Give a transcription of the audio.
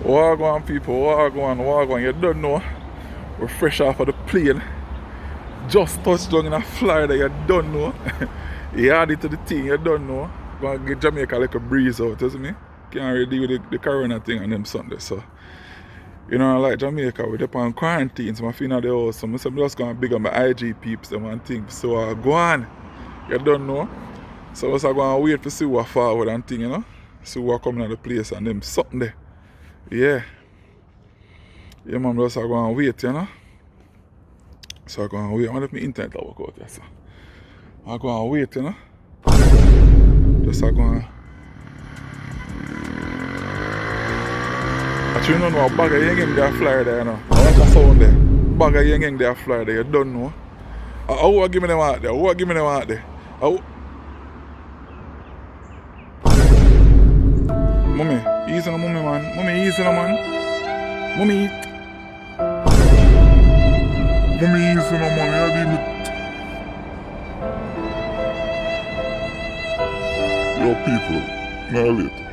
Wagwan people, wagwan. You don't know. We're fresh off of the plane. Just touched down in Florida, you don't know. You add it to the thing, you don't know. Gonna get Jamaica like a breeze out, you see me? Can't really deal with the corona thing and them Sunday, so. You know, like Jamaica, we're up on quarantine, so I'm feeling at the house. So I'm just gonna big up my IG peeps them and things. So go on. You don't know. So I'm gonna wait to see what forward and thing, you know. See what coming at the place and them something there. Yeah. Yeah, man, just gonna wait, you know. So I'm gonna wait. I wonder if my internet will work out there, so. I'm gonna wait, you know. Just gonna. Actually, you don't know a bag of yang there fly there, you know. I want a sound there. Bag of yang there fly there, you don't know. Who give me them out there? Who give me them out there? Mommy, easy on mommy, man. Mommy, easy on man. Mommy. Mommy, easy on man. You deal with your people. Now later.